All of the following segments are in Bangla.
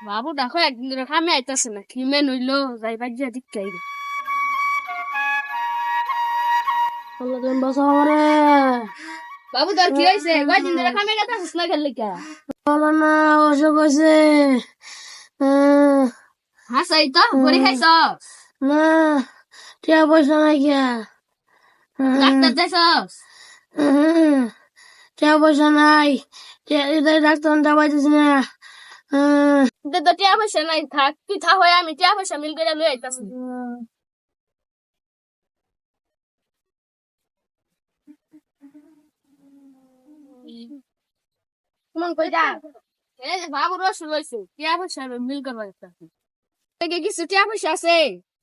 বাবু দেখো একদিন ধরে খামে আইতাছে না কি মেন হইলো যাইবার যা দিকাই আল্লাহ তুমি বাঁচাও আমারে। বাবু তোর কি হইছে কয়দিন ধরে খামে গেতাছিস না খেললি কে বলো না, অসুখ হয়েছে। আহ, হাসাই তো গড়ি খাইছ না, টিয়া পয়সা নাই গিয়া। ডাক্তার যাইছস টিয়া পয়সা নাই, ডাক্তার দাবাই দিছি না। তো টিয়া পয়সা নাই থাক তুই থাক হয়ে আমি টিয়া পয়সা মিল করে লই আইতাছি মন কই যা। এই যে বাবুর অসুখ হইছে টিয়া পয়সা মিল করবার আইতাছি থেকে কিছু টিয়া পয়সা আছে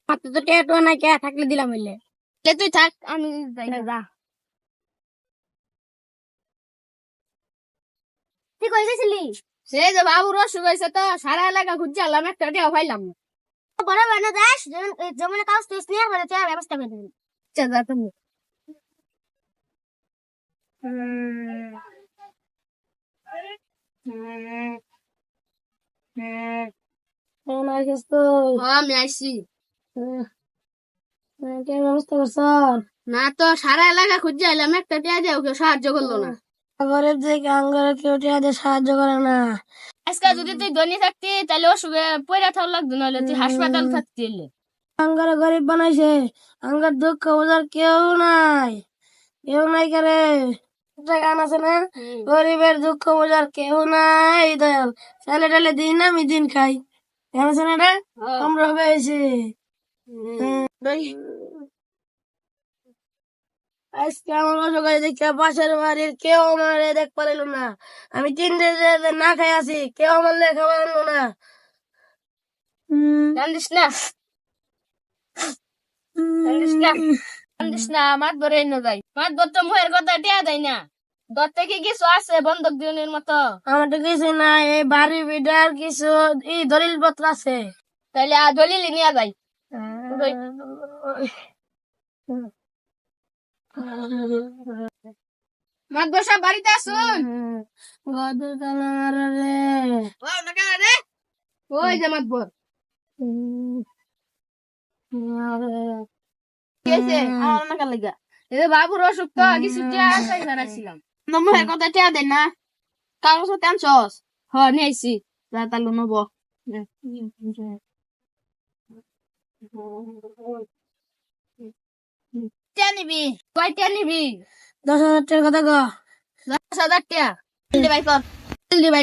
হাতে তো টিয়া টোয়া নাই, কে থাকলে দিলাম হইলে। তুই থাক আমি যাই যা। তুই কই গেছিলি? সে যে বাবুর অসুখ হয়েছে তো সারা এলাকা খুঁজে আলাম একটা টিয়া পাইলাম না বড় বানা দাস, যেমন কাজ তুই নিয়ে করে টিয়া ব্যবস্থা করে দিবি। আচ্ছা যা তুমি কেমন আছিস তো? আমি আইসি কে ব্যবস্থা করছ? না তো সারা এলাকা খুঁজে আইলাম একটা টিয়া দিয়ে ওকে সাহায্য করলো না গরিব থেকে আঙ্গরে কেউ টিয়া দিয়ে সাহায্য করে না। আজকে যদি তুই ধনী থাকতি তাহলে অসুখে পয়রা থাকা লাগতো নাহলে তুই হাসপাতাল থাকতি এলে আঙ্গরে গরিব বানাইছে, আঙ্গর দুঃখ বোঝার কেউ নাই। কেউ নাই করে গান আছে না, গরিবের দুঃখ বোঝার কেউ নাই দয়াল, চালে টালে দিন আমি দিন খাই। গান আছে না রে, আমরা হয়েছে। আজকে আমার অসুখ দেখে পাশের বাড়ির কেউ আমার দেখ পারিল না। আমি 3 দিন না খাই আছি, কেউ আমার লেখা পারলো না। জানিস না জানিস না জানিস না মাত ধরে এনে যাই মাত ধর তো মুহের কথা টিয়া দেয় না ধর থেকে কিছু আছে বন্ধক দিনের মতো আমার তো কিছু নাই, এই বাড়ি বিডার কিছু দলিল পত্র আছে। তাহলে দলিল নিয়ে যাই মাত বসা বাড়িতে আসুন ওই যে মাত বর বাবুর অসুখ তো কিছু টিয়া চাইছিলাম মুহের কথা টিয়া দেয় না কাগজ টানছস হ নিয়েছি যা তাহলে নব টিয়া নিবি কয় টিয়া নিবি 10,000 টাকার কথা গো। 10,000 টিয়া দিবাই কর দিবাই